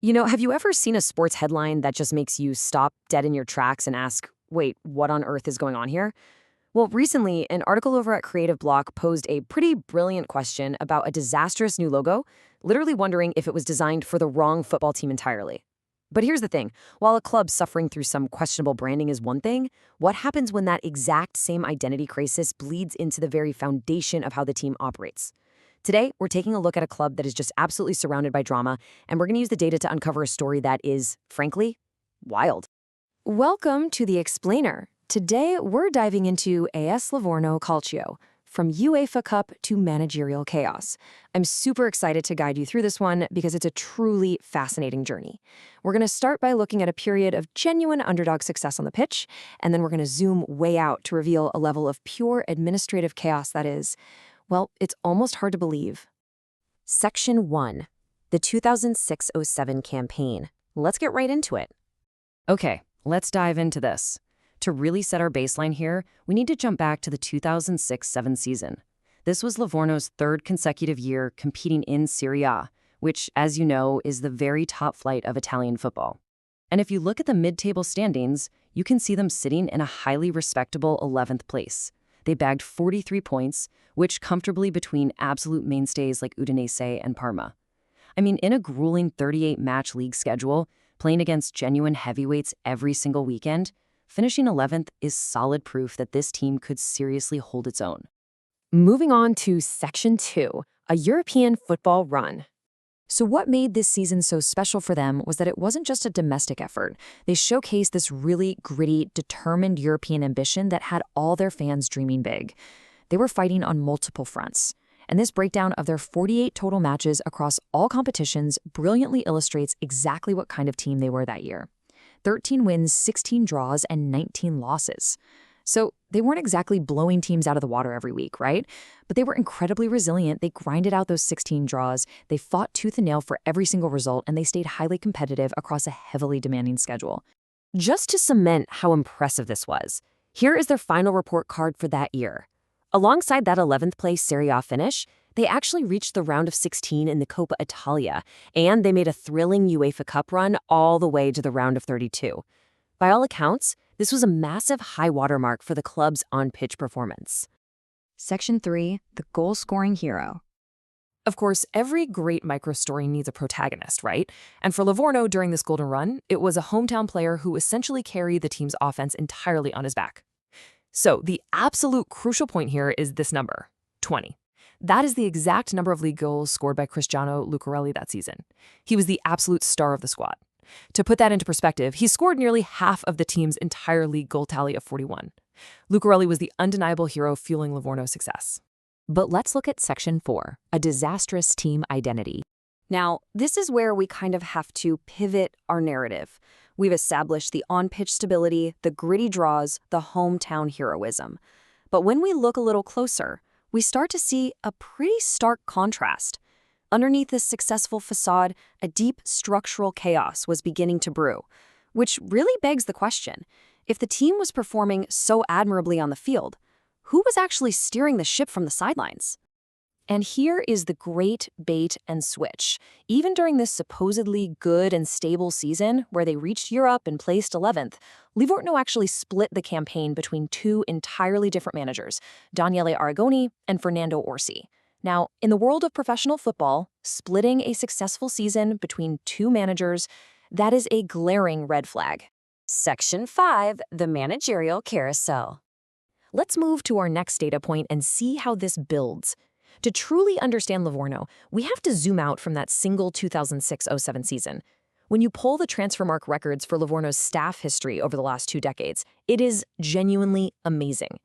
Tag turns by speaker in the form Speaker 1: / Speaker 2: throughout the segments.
Speaker 1: Have you ever seen a sports headline that just makes you stop dead in your tracks and ask, wait, what on earth is going on here? Well, recently, an article over at Creative Block posed a pretty brilliant question about a disastrous new logo, literally wondering if it was designed for the wrong football team entirely. But here's the thing, while a club suffering through some questionable branding is one thing, what happens when that exact same identity crisis bleeds into the very foundation of how the team operates? Today, we're taking a look at a club that is just absolutely surrounded by drama, and we're going to use the data to uncover a story that is, frankly, wild. Welcome to The Explainer. Today, we're diving into AS Livorno Calcio, from UEFA Cup to managerial chaos. I'm super excited to guide you through this one because it's a truly fascinating journey. We're going to start by looking at a period of genuine underdog success on the pitch, and then we're going to zoom way out to reveal a level of pure administrative chaos that is, well, it's almost hard to believe. Section 1. The 2006-07 campaign. Let's get right into it. Okay, let's dive into this. To really set our baseline here, we need to jump back to the 2006-07 season. This was Livorno's third consecutive year competing in Serie A, which, as you know, is the very top flight of Italian football. And if you look at the mid-table standings, you can see them sitting in a highly respectable 11th place. They bagged 43 points, which comfortably between absolute mainstays like Udinese and Parma. I mean, in a grueling 38-match league schedule, playing against genuine heavyweights every single weekend, finishing 11th is solid proof that this team could seriously hold its own. Moving on to Section 2, a European football run. So what made this season so special for them was that it wasn't just a domestic effort. They showcased this really gritty, determined European ambition that had all their fans dreaming big. They were fighting on multiple fronts. And this breakdown of their 48 total matches across all competitions brilliantly illustrates exactly what kind of team they were that year. 13 wins, 16 draws, and 19 losses. So they weren't exactly blowing teams out of the water every week, right? But they were incredibly resilient. They grinded out those 16 draws. They fought tooth and nail for every single result, and they stayed highly competitive across a heavily demanding schedule. Just to cement how impressive this was, here is their final report card for that year. Alongside that 11th place Serie A finish, they actually reached the round of 16 in the Coppa Italia, and they made a thrilling UEFA Cup run all the way to the round of 32. By all accounts, this was a massive high watermark for the club's on-pitch performance. Section 3, the goal-scoring hero. Of course, every great micro-story needs a protagonist, right? And for Livorno during this golden run, it was a hometown player who essentially carried the team's offense entirely on his back. So the absolute crucial point here is this number, 20. That is the exact number of league goals scored by Cristiano Lucarelli that season. He was the absolute star of the squad. To put that into perspective, he scored nearly half of the team's entire league goal tally of 41. Lucarelli was the undeniable hero fueling Livorno's success. But let's look at Section 4, a disastrous team identity. Now, this is where we kind of have to pivot our narrative. We've established the on-pitch stability, the gritty draws, the hometown heroism. But when we look a little closer, we start to see a pretty stark contrast. Underneath this successful facade, a deep structural chaos was beginning to brew, which really begs the question, if the team was performing so admirably on the field, who was actually steering the ship from the sidelines? And here is the great bait and switch. Even during this supposedly good and stable season, where they reached Europe and placed 11th, Livorno actually split the campaign between two entirely different managers, Daniele Arrigoni and Fernando Orsi. Now, in the world of professional football, splitting a successful season between two managers, that is a glaring red flag. Section 5, the managerial carousel. Let's move to our next data point and see how this builds. To truly understand Livorno, we have to zoom out from that single 2006-07 season. When you pull the Transfermarkt records for Livorno's staff history over the last 2 decades, it is genuinely amazing.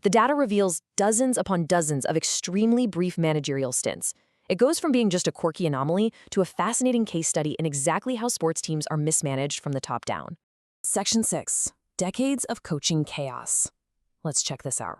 Speaker 1: The data reveals dozens upon dozens of extremely brief managerial stints. It goes from being just a quirky anomaly to a fascinating case study in exactly how sports teams are mismanaged from the top down. Section 6, decades of coaching chaos. Let's check this out.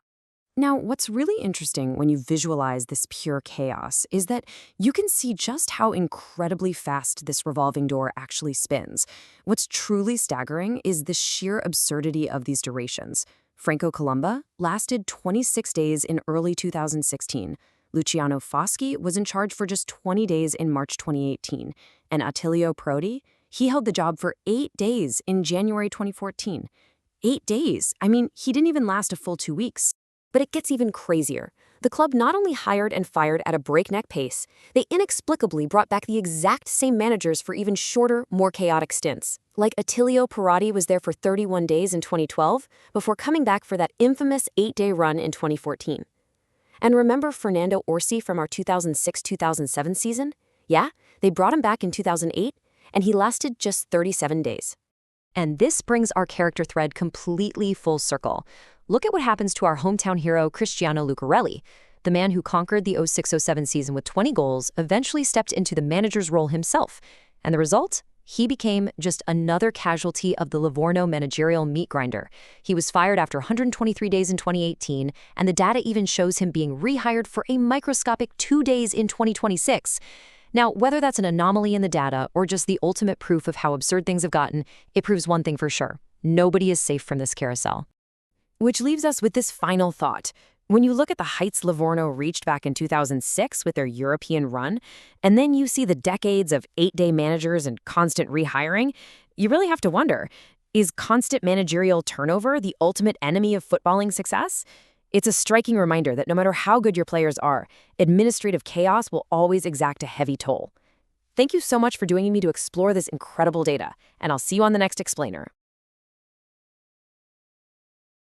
Speaker 1: Now, what's really interesting when you visualize this pure chaos is that you can see just how incredibly fast this revolving door actually spins. What's truly staggering is the sheer absurdity of these durations. Franco Colomba lasted 26 days in early 2016. Luciano Foschi was in charge for just 20 days in March 2018, and Attilio Prodi, he held the job for 8 days in January 2014. 8 days. I mean, he didn't even last a full 2 weeks. But it gets even crazier. The club not only hired and fired at a breakneck pace, they inexplicably brought back the exact same managers for even shorter, more chaotic stints. Like Attilio Prodi was there for 31 days in 2012, before coming back for that infamous 8-day run in 2014. And remember Fernando Orsi from our 2006-2007 season? Yeah, they brought him back in 2008, and he lasted just 37 days. And this brings our character thread completely full circle. Look at what happens to our hometown hero, Cristiano Lucarelli. The man who conquered the 06-07 season with 20 goals eventually stepped into the manager's role himself. And the result? He became just another casualty of the Livorno managerial meat grinder. He was fired after 123 days in 2018, and the data even shows him being rehired for a microscopic 2 days in 2026. Now, whether that's an anomaly in the data or just the ultimate proof of how absurd things have gotten, it proves one thing for sure. Nobody is safe from this carousel. Which leaves us with this final thought. When you look at the heights Livorno reached back in 2006 with their European run, and then you see the decades of 8-day managers and constant rehiring, you really have to wonder, is constant managerial turnover the ultimate enemy of footballing success? It's a striking reminder that no matter how good your players are, administrative chaos will always exact a heavy toll. Thank you so much for joining me to explore this incredible data, and I'll see you on the next explainer.